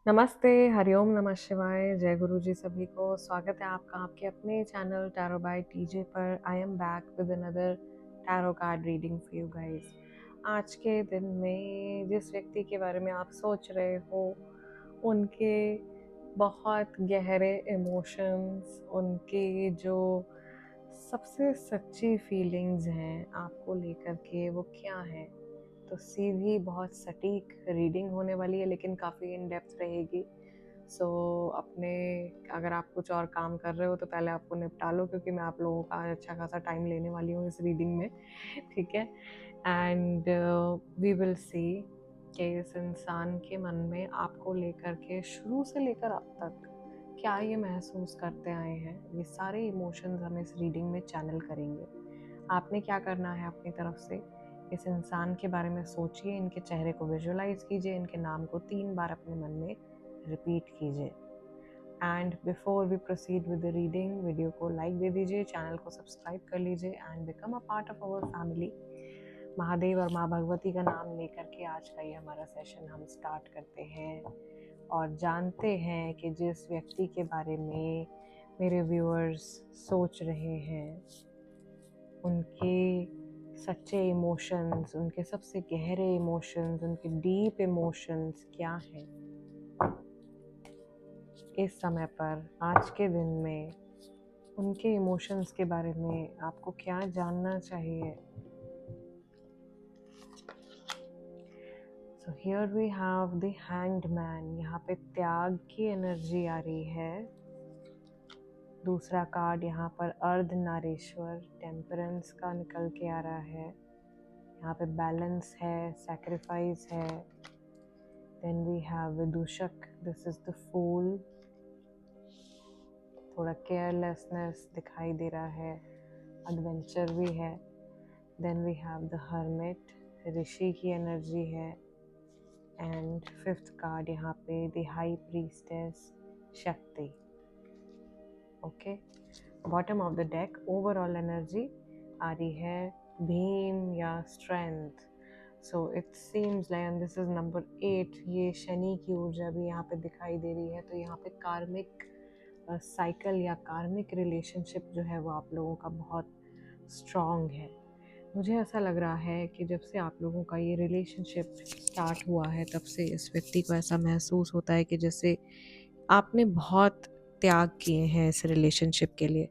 नमस्ते, हरिओम नमः शिवाय, जय गुरु जी सभी को। स्वागत है आपका आपके अपने चैनल टैरो बाय टीजे पर। I am back with another tarot card reading for you guys. आज के दिन में जिस व्यक्ति के बारे में आप सोच रहे हो, उनके बहुत गहरे इमोशंस, उनके जो सबसे सच्ची फीलिंग्स हैं आपको लेकर के, वो क्या हैं। तो सीधी बहुत सटीक रीडिंग होने वाली है, लेकिन काफ़ी इन डेप्थ रहेगी। सो अपने अगर आप कुछ और काम कर रहे हो तो पहले आपको निपटा लो, क्योंकि मैं आप लोगों का अच्छा खासा टाइम लेने वाली हूँ इस रीडिंग में। ठीक है। एंड वी विल सी कि इस इंसान के मन में आपको लेकर के शुरू से लेकर अब तक क्या ये महसूस करते आए हैं, ये सारे इमोशंस हम इस रीडिंग में चैनल करेंगे। आपने क्या करना है अपनी तरफ से, इस इंसान के बारे में सोचिए, इनके चेहरे को विजुअलाइज कीजिए, इनके नाम को 3 बार अपने मन में रिपीट कीजिए। And before we proceed with the reading, video को लाइक दे दीजिए, चैनल को सब्सक्राइब कर लीजिए and become a part of our family. Mahadev और माँ भगवती का नाम लेकर के आज का ये हमारा सेशन हम स्टार्ट करते हैं और जानते हैं कि जिस व्यक्ति के बारे में मेरे व्यूअर्स सोच रहे हैं, उनके सच्चे इमोशंस, उनके सबसे गहरे इमोशंस, उनके डीप इमोशंस क्या हैं इस समय पर, आज के दिन में। उनके इमोशंस के बारे में आपको क्या जानना चाहिए। So here we have the hanged man. यहाँ पे त्याग की एनर्जी आ रही है। दूसरा कार्ड यहाँ पर अर्धनारीश्वर, टेम्परेंस का निकल के आ रहा है। यहाँ पे बैलेंस है, सैक्रिफाइस है। देन वी हैव विदूषक, दिस इज द फूल। थोड़ा केयरलेसनेस दिखाई दे रहा है, एडवेंचर भी है। Then we have the hermit, ऋषि की एनर्जी है। एंड फिफ्थ कार्ड यहाँ पे द हाई प्रीस्टेस, शक्ति। Okay, bottom of the deck overall energy आ रही है भीम या strength. So it seems like this is number 8। ये शनि की ऊर्जा भी यहाँ पे दिखाई दे रही है। तो यहाँ पे कार्मिक साइकिल या कार्मिक रिलेशनशिप जो है वो आप लोगों का बहुत स्ट्रॉन्ग है। मुझे ऐसा लग रहा है कि जब से आप लोगों का ये रिलेशनशिप स्टार्ट हुआ है, तब से इस व्यक्ति को ऐसा महसूस होता है कि जैसे आपने बहुत त्याग किए हैं इस रिलेशनशिप के लिए।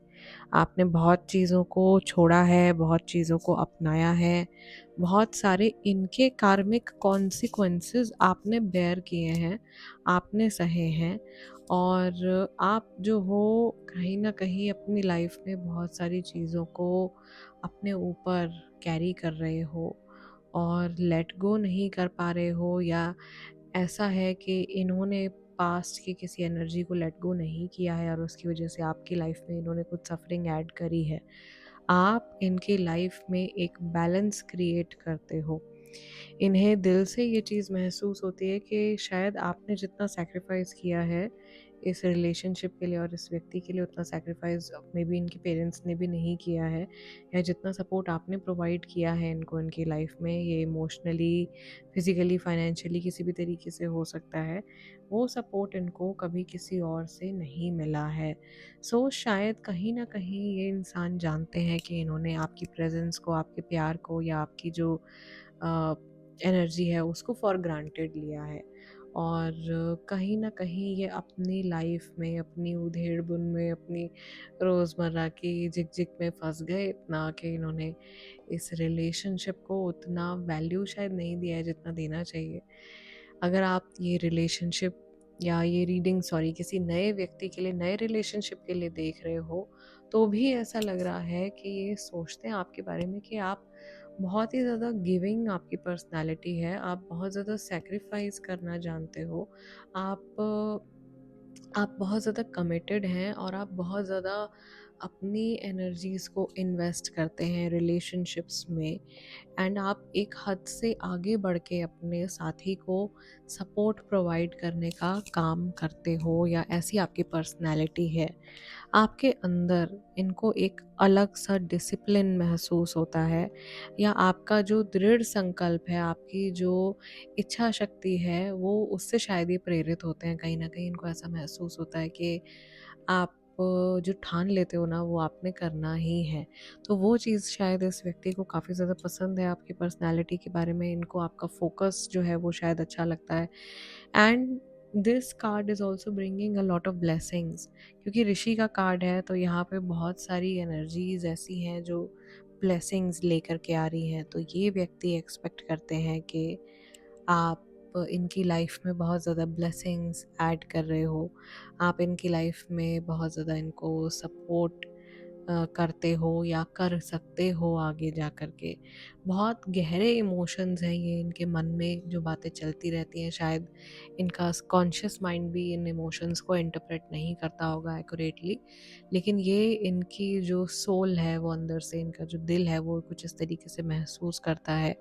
आपने बहुत चीज़ों को छोड़ा है, बहुत चीज़ों को अपनाया है, बहुत सारे इनके कार्मिक कॉन्सिक्वेंसेस आपने बेयर किए हैं, आपने सहे हैं। और आप जो हो कहीं ना कहीं अपनी लाइफ में बहुत सारी चीज़ों को अपने ऊपर कैरी कर रहे हो और लेट गो नहीं कर पा रहे हो, या ऐसा है कि इन्होंने पास्ट की किसी एनर्जी को लेट गो नहीं किया है और उसकी वजह से आपकी लाइफ में इन्होंने कुछ सफरिंग ऐड करी है। आप इनकी लाइफ में एक बैलेंस क्रिएट करते हो। इन्हें दिल से ये चीज़ महसूस होती है कि शायद आपने जितना सैक्रिफाइस किया है इस रिलेशनशिप के लिए और इस व्यक्ति के लिए, उतना सैक्रिफाइस मे बी इनके पेरेंट्स ने भी नहीं किया है, या जितना सपोर्ट आपने प्रोवाइड किया है इनको इनकी लाइफ में, ये इमोशनली, फिजिकली, फाइनेंशियली किसी भी तरीके से हो सकता है, वो सपोर्ट इनको कभी किसी और से नहीं मिला है। सो शायद कहीं ना कहीं ये इंसान जानते हैं कि इन्होंने आपकी प्रेजेंस को, आपके प्यार को, या आपकी जो एनर्जी है उसको फॉर ग्रांटेड लिया है। और कहीं ना कहीं ये अपनी लाइफ में, अपनी उधेड़-बुन में, अपनी रोज़मर्रा की झिक-झिक में फँस गए इतना कि इन्होंने इस रिलेशनशिप को उतना वैल्यू शायद नहीं दिया है जितना देना चाहिए। अगर आप ये रिलेशनशिप या ये रीडिंग, सॉरी, किसी नए व्यक्ति के लिए, नए रिलेशनशिप के लिए देख रहे हो, तो भी ऐसा लग रहा है कि ये सोचते हैं आपके बारे में कि आप बहुत ही ज़्यादा गिविंग आपकी पर्सनैलिटी है, आप बहुत ज़्यादा सैक्रिफाइस करना जानते हो, आप बहुत ज़्यादा कमिटेड हैं और आप बहुत ज़्यादा अपनी एनर्जीज़ को इन्वेस्ट करते हैं रिलेशनशिप्स में, एंड आप एक हद से आगे बढ़ के अपने साथी को सपोर्ट प्रोवाइड करने का काम करते हो, या ऐसी आपकी पर्सनैलिटी है। आपके अंदर इनको एक अलग सा डिसिप्लिन महसूस होता है, या आपका जो दृढ़ संकल्प है, आपकी जो इच्छा शक्ति है, वो उससे शायद ये प्रेरित होते हैं। कहीं न कहीं इनको ऐसा महसूस होता है कि आप जो ठान लेते हो ना, वो आपने करना ही है। तो वो चीज़ शायद इस व्यक्ति को काफ़ी ज़्यादा पसंद है आपकी पर्सनैलिटी के बारे में, इनको आपका फ़ोकस जो है वो शायद अच्छा लगता है। And this card is also bringing a lot of blessings, क्योंकि ऋषि का कार्ड है, तो यहाँ पे बहुत सारी एनर्जीज़ ऐसी हैं जो ब्लेसिंग्स लेकर के आ रही हैं। तो ये व्यक्ति एक्सपेक्ट करते हैं कि आप इनकी लाइफ में बहुत ज़्यादा ब्लेसिंग्स ऐड कर रहे हो, आप इनकी लाइफ में बहुत ज़्यादा इनको सपोर्ट करते हो या कर सकते हो आगे जा कर के। बहुत गहरे इमोशंस हैं ये इनके मन में, जो बातें चलती रहती हैं, शायद इनका कॉन्शियस माइंड भी इन इमोशंस को इंटरप्रेट नहीं करता होगा एक्यूरेटली, लेकिन ये इनकी जो सोल है, वो अंदर से इनका जो दिल है, वो कुछ इस तरीके से महसूस करता है।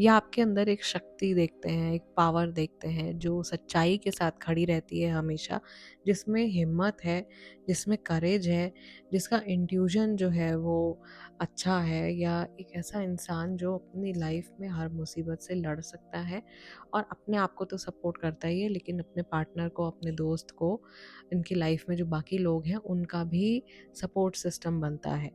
या आपके अंदर एक शक्ति देखते हैं, एक पावर देखते हैं जो सच्चाई के साथ खड़ी रहती है हमेशा, जिसमें हिम्मत है, जिसमें करेज है, जिसका इंट्यूशन जो है वो अच्छा है, या एक ऐसा इंसान जो अपनी लाइफ में हर मुसीबत से लड़ सकता है और अपने आप को तो सपोर्ट करता ही है, लेकिन अपने पार्टनर को, अपने दोस्त को, इनकी लाइफ में जो बाकी लोग हैं उनका भी सपोर्ट सिस्टम बनता है।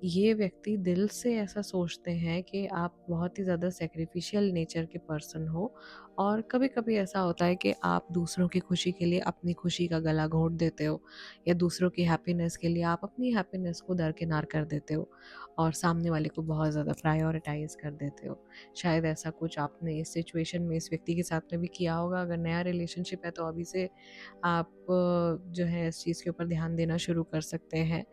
ये व्यक्ति दिल से ऐसा सोचते हैं कि आप बहुत ही ज़्यादा सैक्रिफिशियल नेचर के पर्सन हो, और कभी-कभी ऐसा होता है कि आप दूसरों की खुशी के लिए अपनी खुशी का गला घोंट देते हो, या दूसरों की हैप्पीनेस के लिए आप अपनी हैप्पीनेस को दरकिनार कर देते हो और सामने वाले को बहुत ज़्यादा प्रायोरिटाइज़ कर देते हो। शायद ऐसा कुछ आपने इस सिचुएशन में इस व्यक्ति के साथ में भी किया होगा। अगर नया रिलेशनशिप है तो अभी से आप जो है इस चीज़ के ऊपर ध्यान देना शुरू कर सकते हैं।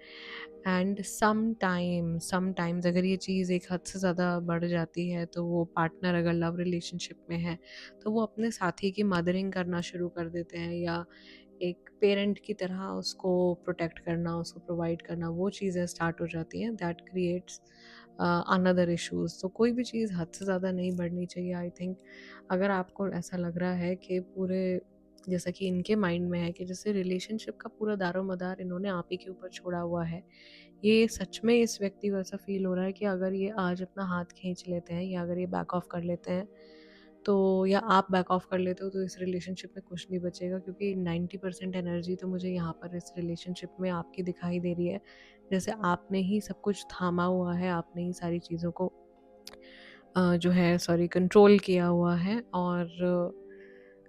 एंड समटाइम्स अगर ये चीज़ एक हद से ज़्यादा बढ़ जाती है, तो वो पार्टनर अगर लव रिलेशनशिप में है, तो वो अपने साथी की मदरिंग करना शुरू कर देते हैं, या एक पेरेंट की तरह उसको प्रोटेक्ट करना, उसको प्रोवाइड करना, वो चीज़ें स्टार्ट हो जाती हैं। That creates another issues. तो कोई भी चीज़ हद से ज़्यादा नहीं बढ़नी चाहिए, आई थिंक। अगर आपको ऐसा लग रहा है कि पूरे, जैसा कि इनके माइंड में है कि जैसे रिलेशनशिप का पूरा दारोमदार इन्होंने आप ही के ऊपर छोड़ा हुआ है, ये सच में इस व्यक्ति को ऐसा फ़ील हो रहा है कि अगर ये आज अपना हाथ खींच लेते हैं, या अगर ये बैक ऑफ कर लेते हैं, तो या आप बैक ऑफ कर लेते हो, तो इस रिलेशनशिप में कुछ नहीं बचेगा, क्योंकि 90% एनर्जी तो मुझे यहाँ पर इस रिलेशनशिप में आपकी दिखाई दे रही है। जैसे आपने ही सब कुछ थामा हुआ है, आपने ही सारी चीज़ों को जो है सॉरी कंट्रोल किया हुआ है, और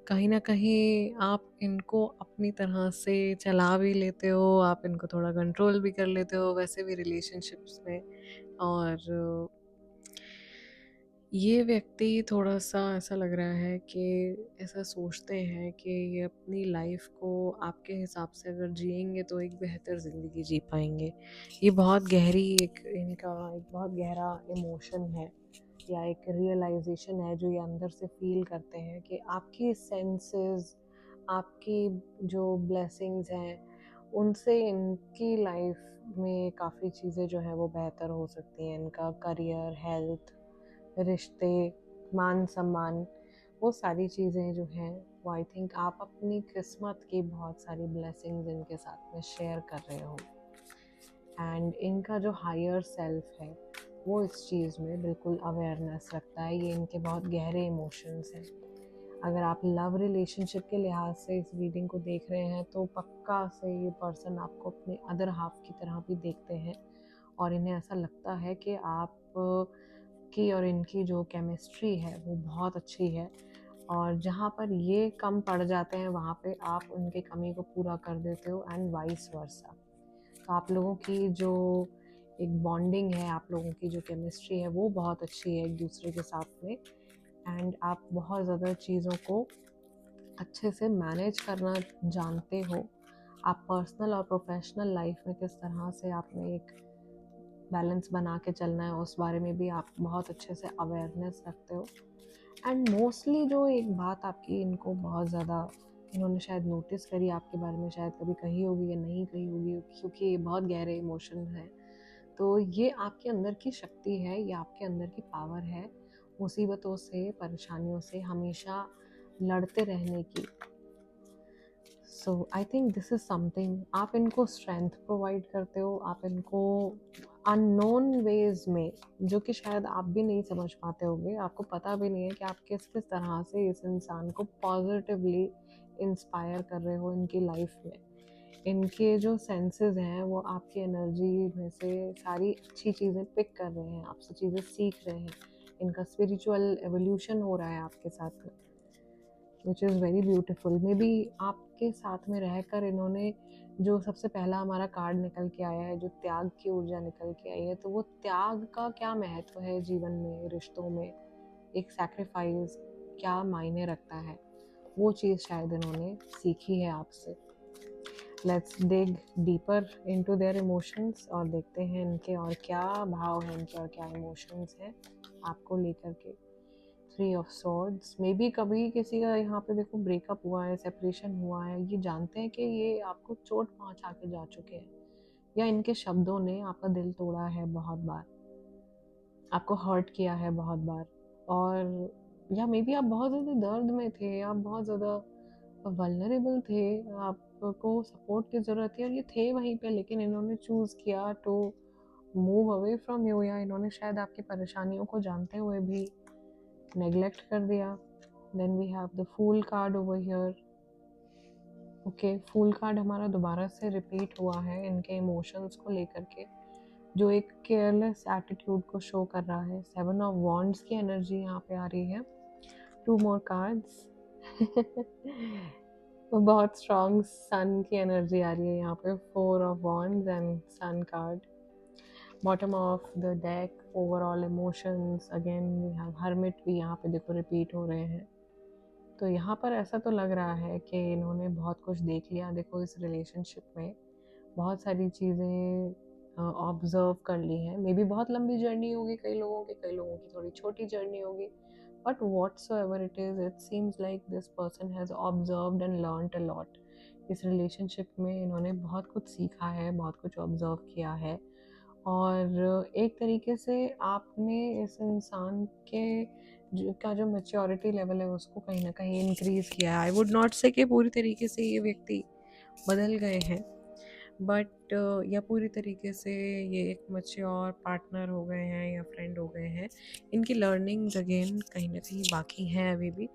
कहीं न कहीं आप इनको अपनी तरह से चला भी लेते हो, आप इनको थोड़ा कंट्रोल भी कर लेते हो वैसे भी रिलेशनशिप्स में। और ये व्यक्ति थोड़ा-सा ऐसा लग रहा है कि ऐसा सोचते हैं कि ये अपनी लाइफ़ को आपके हिसाब से अगर जिएँगे तो एक बेहतर ज़िंदगी जी पाएँगे। ये बहुत गहरी एक इनका एक बहुत गहरा इमोशन है, या एक रियलाइज़ेशन है जो ये अंदर से फ़ील करते हैं कि आपकी सेंसेस, आपकी जो ब्लेसिंग्स हैं, उनसे इनकी लाइफ़ में काफ़ी चीज़ें जो हैं वो बेहतर हो सकती हैं। इनका करियर, हेल्थ, रिश्ते, मान-सम्मान, वो सारी चीज़ें जो हैं वो आई थिंक आप अपनी किस्मत की बहुत सारी ब्लेसिंग्स इनके साथ में शेयर कर रहे हो। एंड इनका जो हायर सेल्फ है, वो इस चीज़ में बिल्कुल अवेयरनेस रखता है। ये इनके बहुत गहरे इमोशंस हैं। अगर आप लव रिलेशनशिप के लिहाज से इस रीडिंग को देख रहे हैं, तो पक्का से ये पर्सन आपको अपने अदर हाफ की तरह भी देखते हैं, और इन्हें ऐसा लगता है कि आप की और इनकी जो केमिस्ट्री है वो बहुत अच्छी है, और जहाँ पर ये कम पड़ जाते हैं वहाँ पे आप उनकी कमी को पूरा कर देते हो, एंड वाइस वर्सा। तो आप लोगों की जो एक बॉन्डिंग है, आप लोगों की जो केमिस्ट्री है, वो बहुत अच्छी है एक दूसरे के साथ में, एंड आप बहुत ज़्यादा चीज़ों को अच्छे से मैनेज करना जानते हो। आप पर्सनल और प्रोफेशनल लाइफ में किस तरह से आपने एक बैलेंस बना के चलना है, उस बारे में भी आप बहुत अच्छे से अवेयरनेस रखते हो। एंड मोस्टली जो एक बात आपकी इनको बहुत ज़्यादा इन्होंने शायद नोटिस करी आपके बारे में, शायद कभी कही होगी या नहीं कही होगी, क्योंकि ये बहुत गहरे इमोशन है। तो ये आपके अंदर की शक्ति है, ये आपके अंदर की पावर है मुसीबतों से, परेशानियों से हमेशा लड़ते रहने की। So I think this is something, आप इनको स्ट्रेंथ प्रोवाइड करते हो, आप इनको अननोन वेज में, जो कि शायद आप भी नहीं समझ पाते होगे, आपको पता भी नहीं है कि आप किस किस तरह से इस इंसान को पॉजिटिवली इंस्पायर कर रहे हो इनकी लाइफ में। इनके जो सेंसेस हैं वो आपकी एनर्जी में से सारी अच्छी चीज़ें पिक कर रहे हैं, आपसे चीज़ें सीख रहे हैं, इनका स्पिरिचुअल एवोल्यूशन हो रहा है आपके साथ में, which is very beautiful. May be आपके साथ में रहकर इन्होंने, जो सबसे पहला हमारा कार्ड निकल के आया है, जो त्याग की ऊर्जा निकल के आई है, तो वो त्याग का क्या महत्व है जीवन में, रिश्तों में, एक सैक्रिफाइस क्या मायने रखता है, वो चीज़ शायद इन्होंने सीखी है आपसे। Let's dig deeper into their emotions और देखते हैं इनके और क्या भाव हैं, इनके और क्या इमोशंस हैं आपको लेकर के। 3 ऑफ सॉर्ड्स, मे बी कभी किसी का यहाँ पे देखो ब्रेकअप हुआ है, सेपरेशन हुआ है, ये जानते हैं कि ये आपको चोट पहुँचा के जा चुके हैं, या इनके शब्दों ने आपका दिल तोड़ा है बहुत बार, आपको हर्ट किया है बहुत बार, और या मे बी आप बहुत ज़्यादा दर्द में थे, आप बहुत ज़्यादा वल्नरेबल थे, आपको सपोर्ट की ज़रूरत थी और ये थे वहीं पे, लेकिन इन्होंने चूज़ किया to move away from you, या इन्होंने शायद आपकी परेशानियों को जानते हुए भी नेग्लेक्ट कर दिया। Then we have the fool card over here. Okay, fool card हमारा दोबारा से रिपीट हुआ है इनके इमोशंस को लेकर के, जो एक केयरलेस एटीट्यूड को शो कर रहा है। 7 ऑफ वॉन्ड्स की एनर्जी यहाँ पे आ रही है। 2 मोर कार्ड्स तो बहुत स्ट्रॉन्ग सन की एनर्जी आ रही है यहाँ पे। 4 of wands and sun card. Bottom of the deck, overall emotions, again we have hermit भी यहाँ पे देखो रिपीट हो रहे हैं। तो यहाँ पर ऐसा तो लग रहा है कि इन्होंने बहुत कुछ देख लिया, देखो इस रिलेशनशिप में बहुत सारी चीज़ें ऑब्जर्व कर ली हैं। मे बी बहुत लंबी जर्नी होगी कई लोगों की, कई लोगों की थोड़ी छोटी जर्नी होगी, but whatsoever it is, it seems like this person has observed and learned a lot। इस रिलेशनशिप में इन्होंने बहुत कुछ सीखा है, बहुत कुछ ऑब्जर्व किया है, और एक तरीके से आपने इस इंसान के जो मैच्योरिटी लेवल है उसको कहीं ना कहीं इंक्रीज़ किया है। आई वुड नॉट से कि पूरी तरीके से ये व्यक्ति बदल गए हैं, बट या पूरी तरीके से ये एक मैच्योर पार्टनर हो गए हैं या फ्रेंड हो गए हैं। इनकी लर्निंग्स अगेन कहीं ना कहीं बाकी हैं अभी भी,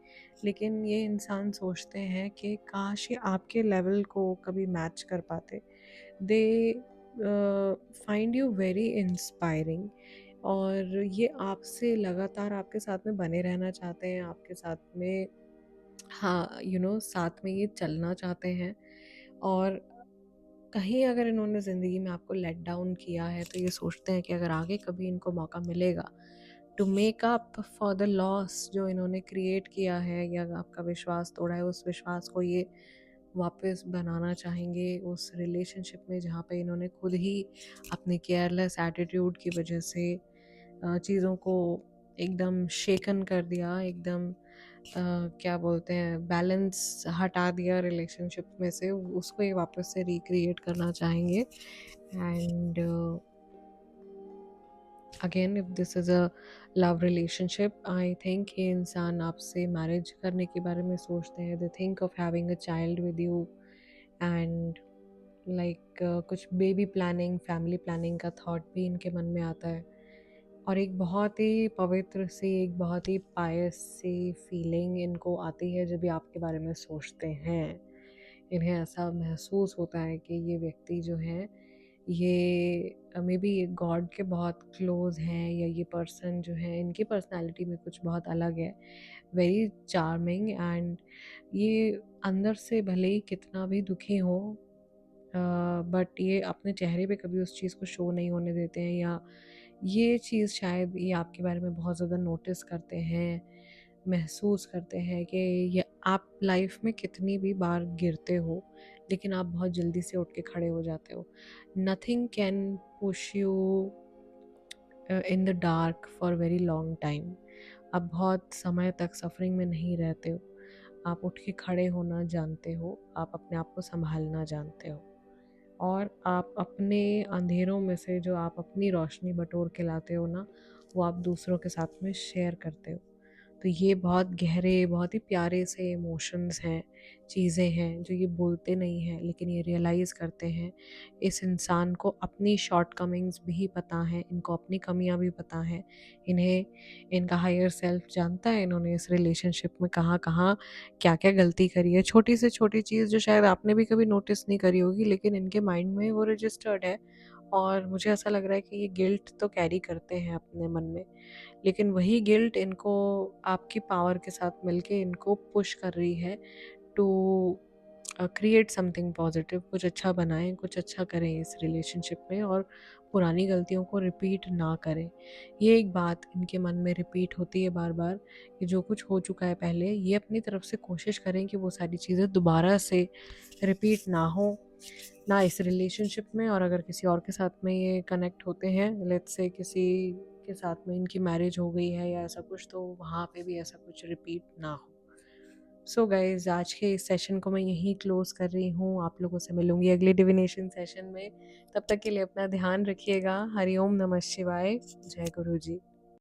लेकिन ये इंसान सोचते हैं कि काश ये आपके लेवल को कभी मैच कर पाते। They find you very inspiring, और ये आपसे लगातार आपके साथ में बने रहना चाहते हैं, आपके साथ में, हाँ साथ में ये चलना चाहते हैं। और कहीं अगर इन्होंने ज़िंदगी में आपको लेट डाउन किया है तो ये सोचते हैं कि अगर आगे कभी इनको मौका मिलेगा to make up for the loss जो इन्होंने क्रिएट किया है या आपका विश्वास तोड़ा है, उस विश्वास को ये वापस बनाना चाहेंगे उस रिलेशनशिप में जहाँ पे इन्होंने खुद ही अपने केयरलेस एटीट्यूड की वजह से चीज़ों को एकदम शेकन कर दिया, एकदम क्या बोलते हैं, बैलेंस हटा दिया रिलेशनशिप में से, उसको ये वापस से रिक्रिएट करना चाहेंगे। And again if this is a love relationship, I think ये इंसान आपसे मैरिज करने के बारे में सोचते हैं। They think of having a child with you, and like कुछ बेबी प्लानिंग, फैमिली प्लानिंग का थॉट भी इनके मन में आता है। और एक बहुत ही पवित्र सी, एक बहुत ही पायस सी फीलिंग इनको आती है जब ये आपके बारे में सोचते हैं। इन्हें ऐसा महसूस होता है कि ये व्यक्ति जो है ये मे बी ये गॉड के बहुत क्लोज हैं, या ये पर्सन जो है इनकी पर्सनालिटी में कुछ बहुत अलग है, वेरी चार्मिंग, एंड ये अंदर से भले ही कितना भी दुखी हो, बट ये अपने चेहरे पे कभी उस चीज़ को शो नहीं होने देते हैं, या ये चीज़ शायद ये आपके बारे में बहुत ज़्यादा नोटिस करते हैं, महसूस करते हैं कि ये आप लाइफ में कितनी भी बार गिरते हो लेकिन आप बहुत जल्दी से उठ के खड़े हो जाते हो। Nothing can push you in the dark for very long time. आप बहुत समय तक सफरिंग में नहीं रहते हो, आप उठ के खड़े होना जानते हो, आप अपने आप को संभालना जानते हो, और आप अपने अंधेरों में से जो आप अपनी रोशनी बटोर के लाते हो ना, वो आप दूसरों के साथ में शेयर करते हो। तो ये बहुत गहरे, बहुत ही प्यारे से इमोशंस हैं, चीज़ें हैं जो ये बोलते नहीं हैं लेकिन ये रियलाइज़ करते हैं। इस इंसान को अपनी शॉर्टकमिंग्स भी पता हैं, इनको अपनी कमियां भी पता हैं, इन्हें इनका हायर सेल्फ जानता है, इन्होंने इस रिलेशनशिप में कहाँ कहाँ क्या क्या गलती करी है, छोटी से छोटी चीज़ जो शायद आपने भी कभी नोटिस नहीं करी होगी, लेकिन इनके माइंड में वो रजिस्टर्ड है। और मुझे ऐसा लग रहा है कि ये गिल्ट तो कैरी करते हैं अपने मन में, लेकिन वही गिल्ट इनको आपकी पावर के साथ मिलके इनको पुश कर रही है टू क्रिएट समथिंग पॉजिटिव, कुछ अच्छा बनाएं, कुछ अच्छा करें इस रिलेशनशिप में, और पुरानी गलतियों को रिपीट ना करें। ये एक बात इनके मन में रिपीट होती है बार बार कि जो कुछ हो चुका है पहले, ये अपनी तरफ से कोशिश करें कि वो सारी चीज़ें दोबारा से रिपीट ना हो, ना इस रिलेशनशिप में, और अगर किसी और के साथ में ये कनेक्ट होते हैं, लेट्स से किसी के साथ में इनकी मैरिज हो गई है या ऐसा कुछ, तो वहाँ पे भी ऐसा कुछ रिपीट ना हो। सो गाइज, आज के इस सेशन को मैं यहीं क्लोज कर रही हूँ। आप लोगों से मिलूंगी अगले डिविनेशन सेशन में। तब तक के लिए अपना ध्यान रखिएगा। हरिओम नमः शिवाय। जय गुरु जी।